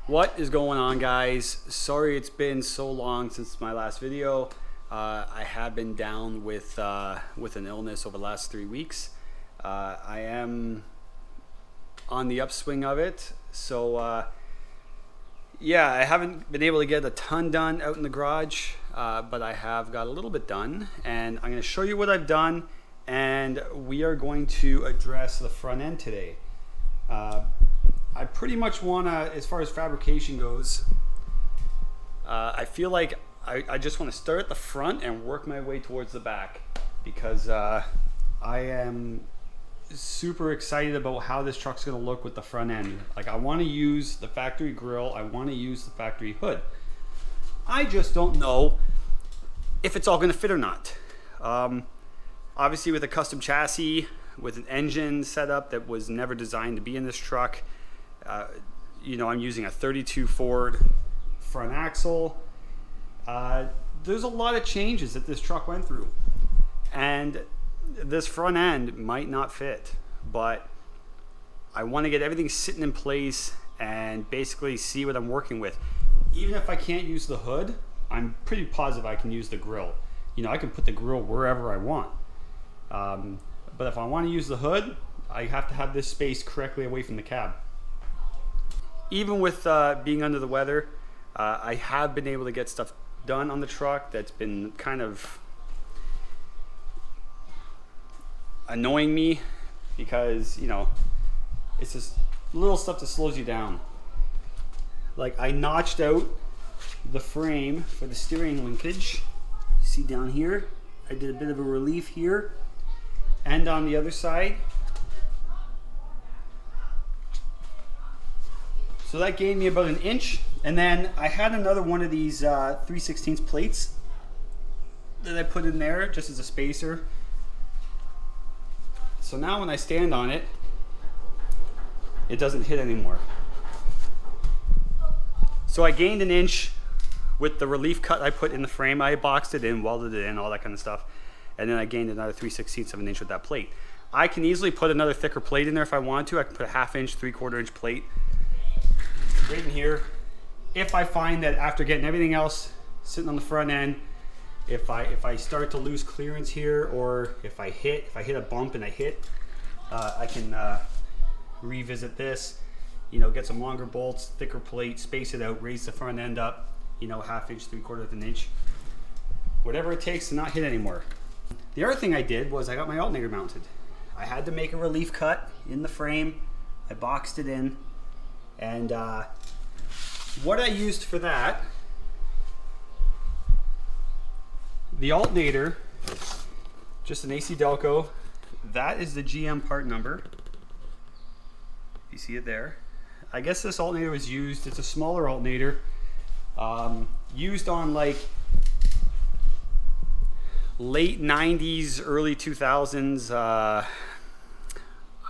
What is going on, guys? Sorry it's been so long since my last video. I have been down with an illness over the last 3 weeks. I am on the upswing of it, so yeah, I haven't been able to get a ton done out in the garage, but I have got a little bit done, and I'm going to show you what I've done, and we are going to address the front end today. I pretty much want to, as far as fabrication goes, I feel like I just want to start at the front and work my way towards the back, because I am super excited about how this truck's going to look with the front end. Like, I want to use the factory grille, I want to use the factory hood. I just don't know if it's all going to fit or not. Obviously, with a custom chassis, with an engine setup that was never designed to be in this truck, you know, I'm using a 32 Ford front axle. There's a lot of changes that this truck went through, and this front end might not fit, but I want to get everything sitting in place and basically see what I'm working with. Even if I can't use the hood, I'm pretty positive I can use the grille. You know, I can put the grille wherever I want. But if I want to use the hood, I have to have this space correctly away from the cab. Even with being under the weather, I have been able to get stuff done on the truck that's been kind of annoying me, because, you know, it's just little stuff that slows you down. Like, I notched out the frame for the steering linkage. You see down here, I did a bit of a relief here, and on the other side. So that gave me about an inch, and then I had another one of these 3/16 plates that I put in there just as a spacer. So now when I stand on it, it doesn't hit anymore. So I gained an inch with the relief cut I put in the frame. I boxed it in, welded it in, all that kind of stuff. And then I gained another 3/16 of an inch with that plate. I can easily put another thicker plate in there if I want to. I can put a 1/2 inch, 3/4 inch plate right in here. If I find that after getting everything else sitting on the front end, if I start to lose clearance here, or if I hit a bump and I hit, I can revisit this, you know, get some longer bolts, thicker plate, space it out, raise the front end up, you know, 1/2 inch, 3/4 inch, whatever it takes to not hit anymore. The other thing I did was I got my alternator mounted. I had to make a relief cut in the frame. I boxed it in, and what I used for that, the alternator, just an AC Delco. That is the GM part number. You see it there. I guess this alternator was used, it's a smaller alternator, used on like late 90s, early 2000s, I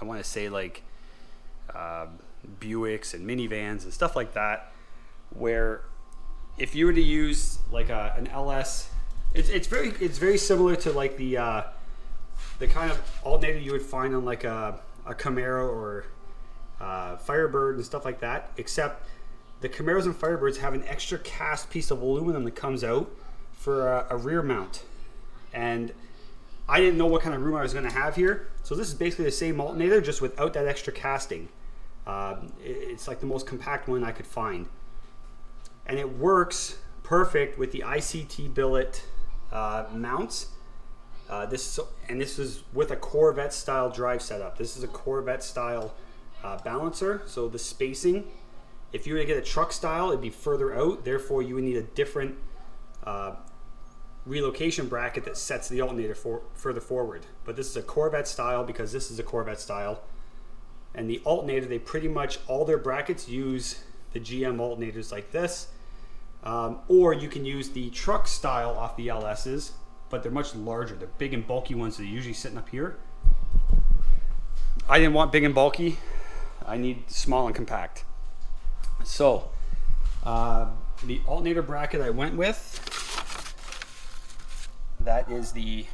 want to say like Buicks and minivans and stuff like that, where if you were to use like an LS, it's very similar to like the kind of alternator you would find on like a Camaro or Firebird and stuff like that, except the Camaros and Firebirds have an extra cast piece of aluminum that comes out for a rear mount, and I didn't know what kind of room I was going to have here, so this is basically the same alternator, just without that extra casting. It's like the most compact one I could find, and it works perfect with the ICT billet mounts. This is with a Corvette style drive setup. This is a Corvette style balancer, so the spacing, if you were to get a truck style, it'd be further out, therefore you would need a different relocation bracket that sets the alternator further forward. But this is a Corvette style because this is a Corvette style. And the alternator, they pretty much, all their brackets use the GM alternators like this. Or you can use the truck style off the LS's, but they're much larger. They're big and bulky ones that are usually sitting up here. I didn't want big and bulky. I need small and compact. So, the alternator bracket I went with, that is the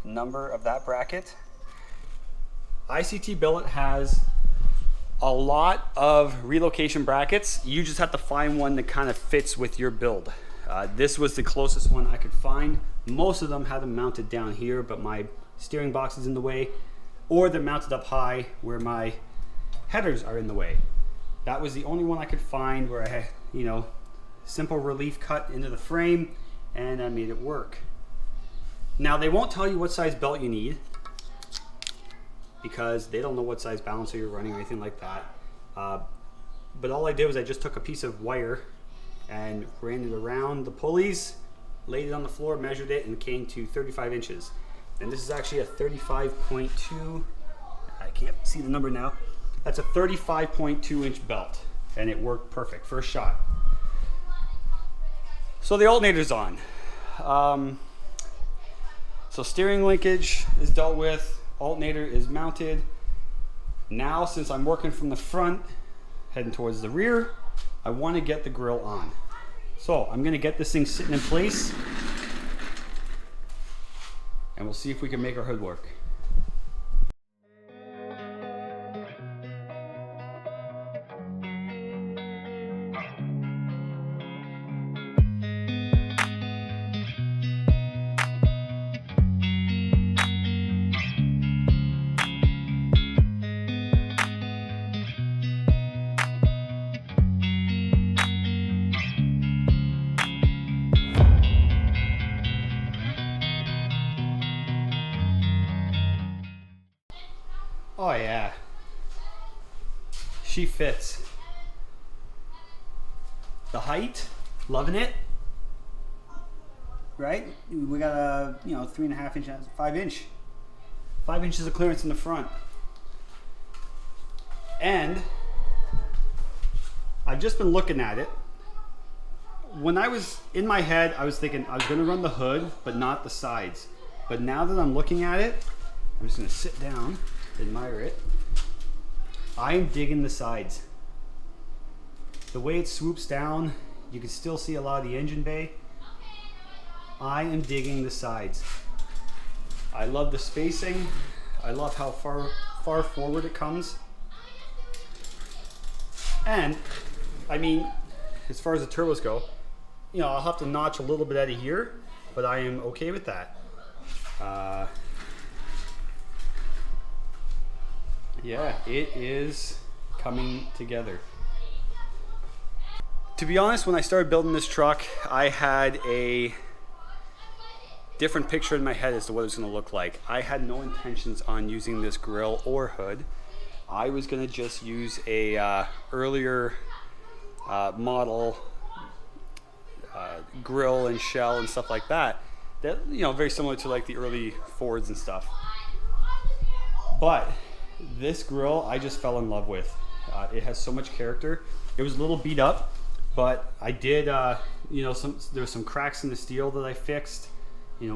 number of that bracket. ICT billet has a lot of relocation brackets. You just have to find one that kind of fits with your build. This was the closest one I could find. Most of them had them mounted down here, but my steering box is in the way, or they're mounted up high where my headers are in the way. That was the only one I could find where I had, you know, simple relief cut into the frame, and I made it work. Now they won't tell you what size belt you need, because they don't know what size balancer you're running or anything like that. But all I did was I just took a piece of wire and ran it around the pulleys, laid it on the floor, measured it, and it came to 35 inches. And this is actually a 35.2, I can't see the number now. That's a 35.2 inch belt, and it worked perfect, first shot. So the alternator's on. So steering linkage is dealt with. Alternator is mounted. Now, since I'm working from the front, heading towards the rear, I want to get the grill on. So I'm going to get this thing sitting in place, and we'll see if we can make our hood work. Oh yeah, she fits. The height, loving it. Right? We got a 3.5 inches, 5 inch, 5 inches of clearance in the front. And I've just been looking at it. When I was in my head, I was thinking I was going to run the hood, but not the sides. But now that I'm looking at it, I'm just going to sit down, admire it. I'm digging the sides. The way it swoops down, you can still see a lot of the engine bay. I am digging the sides. I love the spacing. I love how far forward it comes. And I mean, as far as the turbos go, I'll have to notch a little bit out of here, but I am okay with that. Yeah, it is coming together. To be honest, when I started building this truck, I had a different picture in my head as to what it was going to look like. I had no intentions on using this grill or hood. I was going to just use a earlier model grill and shell and stuff like that. That, very similar to like the early Fords and stuff. But this grill I just fell in love with. It has so much character. It was a little beat up, but I did there was some cracks in the steel that I fixed.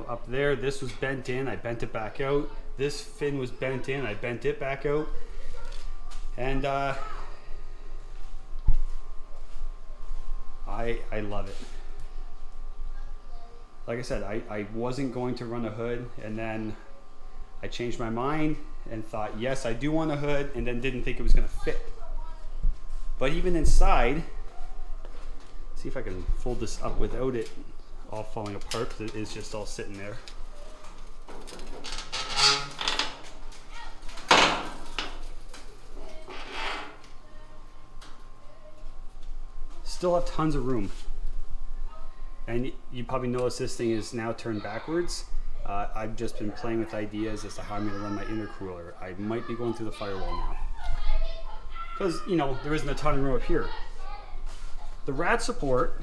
Up there, this was bent in, I bent it back out. This fin was bent in, I bent it back out. And I love it. Like I said, I wasn't going to run a hood, and then I changed my mind and thought, yes, I do want a hood, and then didn't think it was going to fit. But even inside, see if I can fold this up without it all falling apart, because it is just all sitting there. Still have tons of room. And you probably notice this thing is now turned backwards. I've just been playing with ideas as to how I'm going to run my intercooler. I might be going through the firewall now, because there isn't a ton of room up here. The rad support,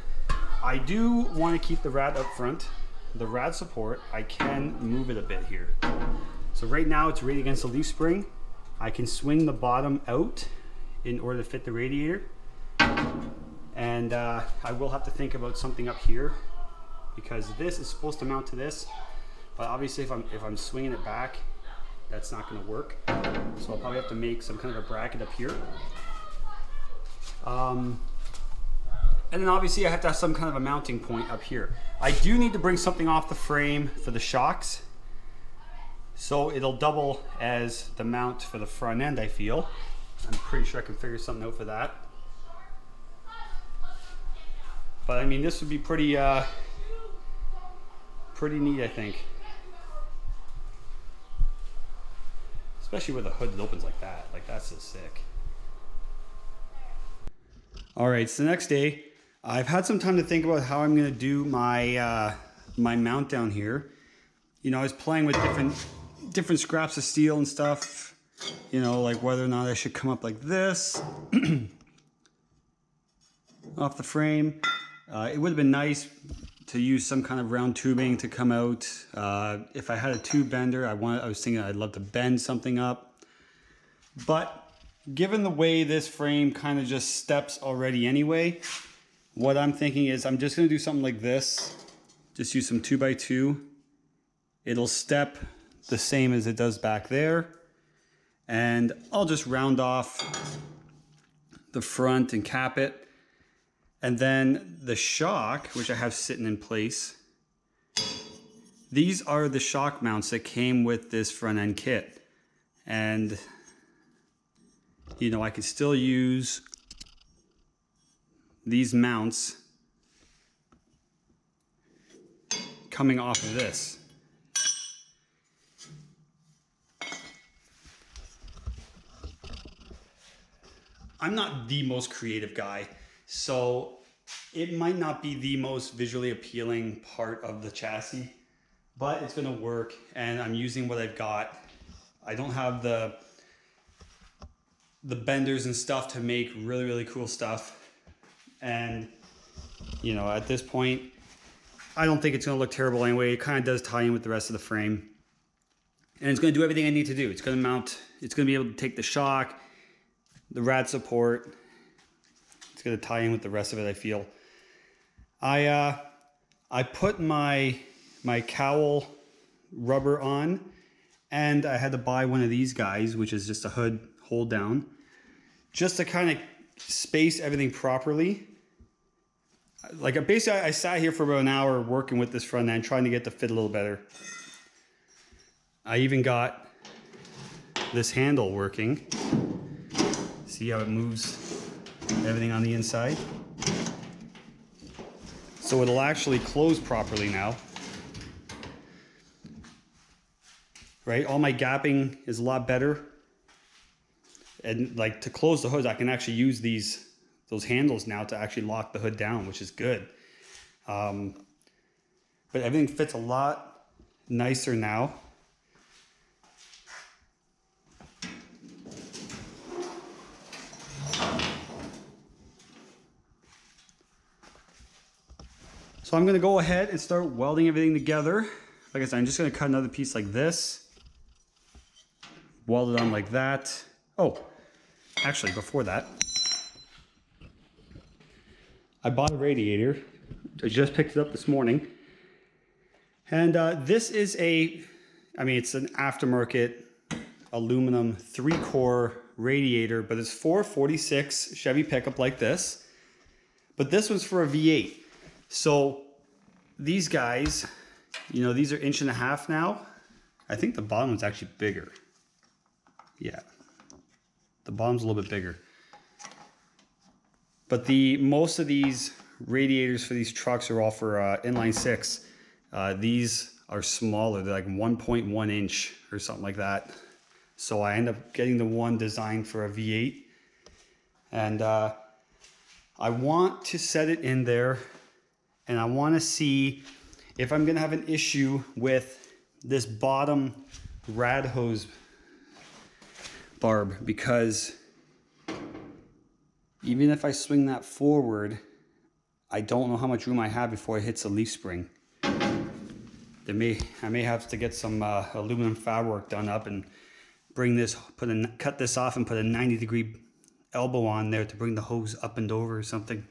I do want to keep the rad up front. The rad support, I can move it a bit here. So right now it's right against the leaf spring. I can swing the bottom out in order to fit the radiator. And I will have to think about something up here, because this is supposed to mount to this, but obviously if I'm swinging it back, that's not going to work. So I'll probably have to make some kind of a bracket up here. And then obviously I have to have some kind of a mounting point up here. I do need to bring something off the frame for the shocks, so it'll double as the mount for the front end, I feel. I'm pretty sure I can figure something out for that. But I mean, this would be pretty pretty neat, I think. Especially with a hood that opens like that. Like, that's just sick. All right, so the next day, I've had some time to think about how I'm gonna do my my mount down here. You know, I was playing with different scraps of steel and stuff. You know, like whether or not I should come up like this off the frame. It would have been nice to use some kind of round tubing to come out. If I had a tube bender, I was thinking I'd love to bend something up. But given the way this frame kind of just steps already anyway, what I'm thinking is I'm just gonna do something like this. Just use some 2x2. It'll step the same as it does back there. And I'll just round off the front and cap it. And then the shock, which I have sitting in place, these are the shock mounts that came with this front end kit. And, you know, I could still use these mounts coming off of this. I'm not the most creative guy, so it might not be the most visually appealing part of the chassis, but it's gonna work, and I'm using what I've got. I don't have the benders and stuff to make really, really cool stuff. And, you know, at this point, I don't think it's gonna look terrible anyway. It kind of does tie in with the rest of the frame. And it's gonna do everything I need to do. It's gonna mount, it's gonna be able to take the shock, the rad support. It's gonna tie in with the rest of it, I feel. I put my cowl rubber on, and I had to buy one of these guys, which is just a hood hold down, just to kind of space everything properly. Like, basically I sat here for about an hour working with this front end, trying to get the fit a little better. I even got this handle working. See how it moves everything on the inside? So it'll actually close properly now. Right? All my gapping is a lot better. And like, to close the hoods, I can actually use those handles now to actually lock the hood down, which is good. But everything fits a lot nicer now. So I'm gonna go ahead and start welding everything together. Like I said, I'm just gonna cut another piece like this, weld it on like that. Oh, actually, before that, I bought a radiator. I just picked it up this morning. And this is it's an aftermarket aluminum 3-core radiator, but it's for a 46 Chevy pickup like this. But this one's for a V8. So these guys, you know, these are 1.5 inches now. I think the bottom one's actually bigger. Yeah, the bottom's a little bit bigger. But most of these radiators for these trucks are all for inline 6. These are smaller. They're like 1.1 inch or something like that. So I end up getting the one designed for a V8. And I want to set it in there, and I want to see if I'm going to have an issue with this bottom rad hose barb, because even if I swing that forward, I don't know how much room I have before it hits the leaf spring. I may have to get some aluminum fab work done up and bring this, cut this off and put a 90-degree elbow on there to bring the hose up and over or something.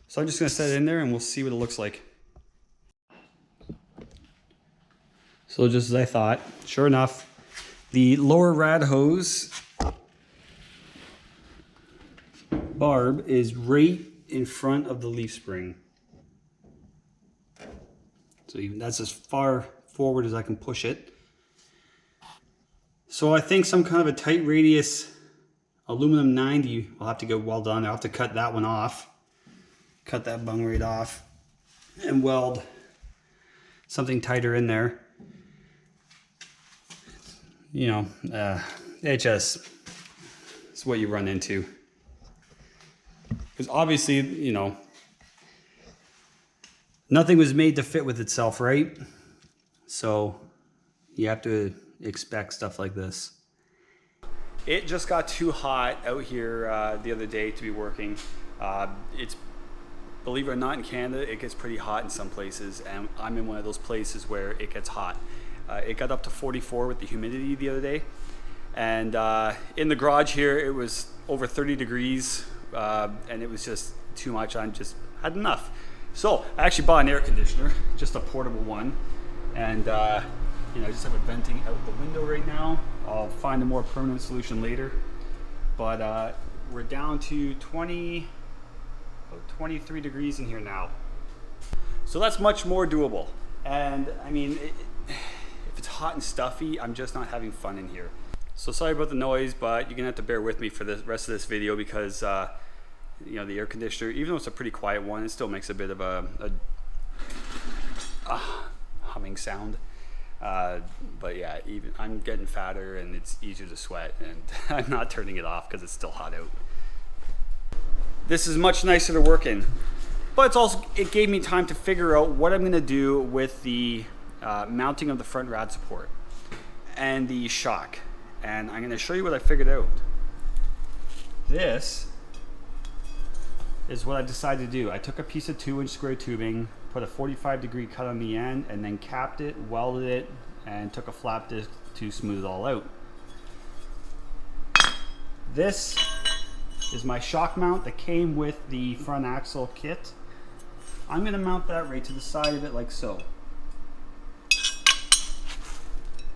So I'm just gonna set it in there and we'll see what it looks like. So just as I thought, sure enough, the lower rad hose barb is right in front of the leaf spring. So even that's as far forward as I can push it. So I think some kind of a tight radius aluminum 90 will have to go well done. I'll have to cut that one off. Cut that bung right off and weld something tighter in there. You know, it's what you run into. Because obviously, you know, nothing was made to fit with itself, right? So you have to expect stuff like this. It just got too hot out here the other day to be working. It's, believe it or not, in Canada, it gets pretty hot in some places, and I'm in one of those places where it gets hot. It got up to 44 with the humidity the other day, and in the garage here, it was over 30 degrees, and it was just too much. I just had enough. So I actually bought an air conditioner, just a portable one, and you know, I just have it venting out the window right now. I'll find a more permanent solution later, but we're down to 23 degrees in here now. So that's much more doable. And I mean, if it's hot and stuffy, I'm just not having fun in here. So sorry about the noise, but you're gonna have to bear with me for the rest of this video because you know, the air conditioner, even though it's a pretty quiet one, it still makes a bit of a humming sound. But yeah, even I'm getting fatter and it's easier to sweat, and I'm not turning it off because it's still hot out. This is much nicer to work in, but it gave me time to figure out what I'm going to do with the mounting of the front rad support and the shock, and I'm going to show you what I figured out. This is what I decided to do. I took a piece of 2-inch square tubing, put a 45-degree cut on the end, and then capped it, welded it, and took a flap disc to smooth it all out. This is my shock mount that came with the front axle kit. I'm going to mount that right to the side of it like so.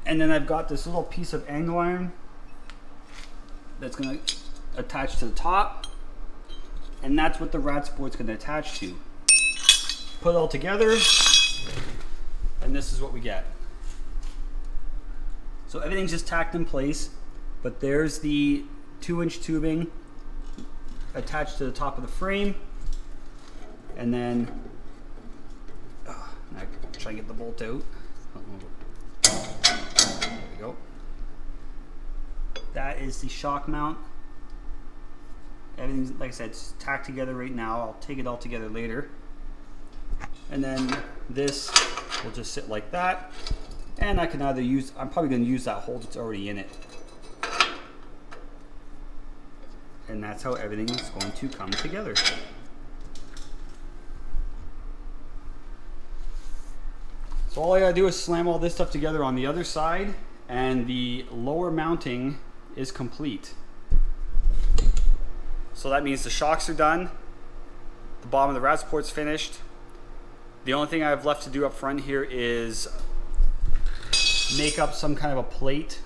And then I've got this little piece of angle iron that's going to attach to the top, and that's what the rad support's going to attach to. Put it all together, and this is what we get. So everything's just tacked in place, but there's the 2-inch tubing attached to the top of the frame, and then I try and get the bolt out. There we go. That is the shock mount. Everything's, like I said, it's tacked together right now. I'll take it all together later. And then this will just sit like that. And I can either use, I'm probably going to use that hole that's already in it. And that's how everything is going to come together. So all I gotta do is slam all this stuff together on the other side, and the lower mounting is complete. So that means the shocks are done, the bottom of the rad support's finished. The only thing I have left to do up front here is make up some kind of a plate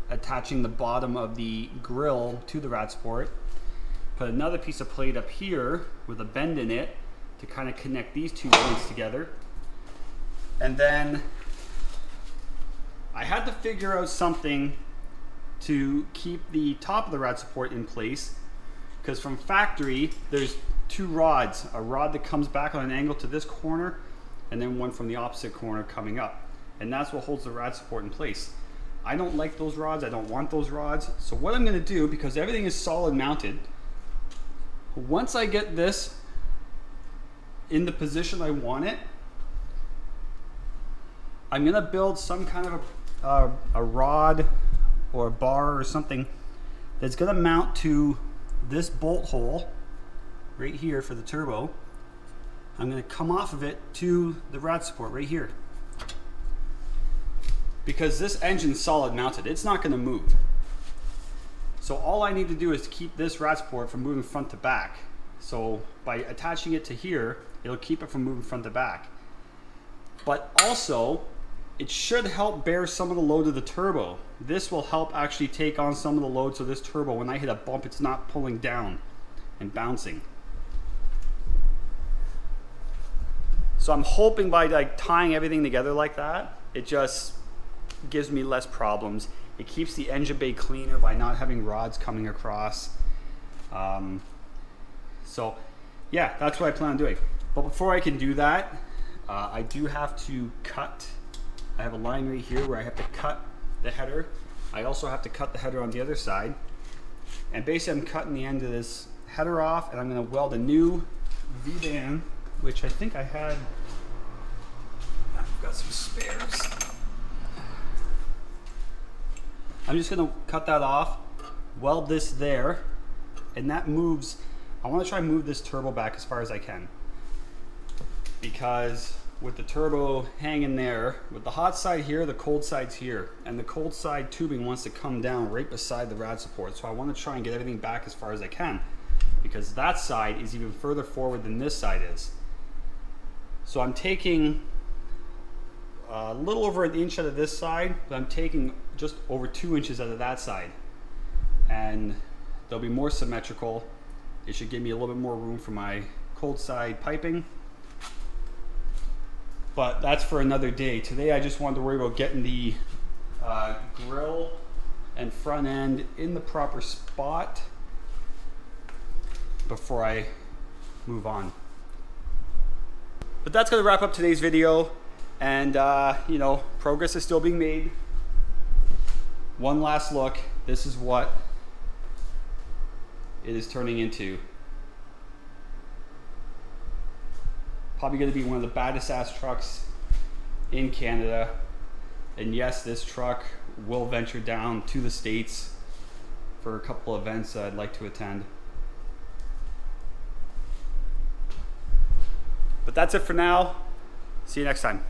attaching the bottom of the grill to the rad support. Put another piece of plate up here with a bend in it to kind of connect these two plates together. And then I had to figure out something to keep the top of the rad support in place, because from factory there's two rods, a rod that comes back on an angle to this corner and then one from the opposite corner coming up, and that's what holds the rad support in place. I don't like those rods, I don't want those rods. So what I'm going to do, because everything is solid mounted, once I get this in the position I want it, I'm going to build some kind of a rod or a bar or something that's going to mount to this bolt hole right here for the turbo. I'm going to come off of it to the rad support right here, because this engine's solid mounted, it's not going to move. So all I need to do is keep this rad support from moving front to back. So by attaching it to here, it'll keep it from moving front to back. But also, it should help bear some of the load of the turbo. This will help actually take on some of the load, so this turbo, when I hit a bump, it's not pulling down and bouncing. So I'm hoping by like tying everything together like that, it just gives me less problems. It keeps the engine bay cleaner by not having rods coming across. So yeah, that's what I plan on doing. But before I can do that, I do have to cut. I have a line right here where I have to cut the header. I also have to cut the header on the other side. And basically I'm cutting the end of this header off, and I'm going to weld a new V-band, which I think I had. I've got some spares. I'm just going to cut that off, weld this there, and that moves. I want to try and move this turbo back as far as I can, because with the turbo hanging there, with the hot side here, the cold side's here, and the cold side tubing wants to come down right beside the rad support. So I want to try and get everything back as far as I can, because that side is even further forward than this side is. So I'm taking a little over an inch out of this side, but I'm taking just over 2 inches out of that side, and they'll be more symmetrical. It should give me a little bit more room for my cold side piping. But that's for another day. Today I just wanted to worry about getting the grill and front end in the proper spot before I move on. But that's going to wrap up today's video. And you know, progress is still being made. One last look. This is what it is turning into. Probably going to be one of the baddest ass trucks in Canada. And yes, this truck will venture down to the States for a couple events I'd like to attend. But that's it for now. See you next time.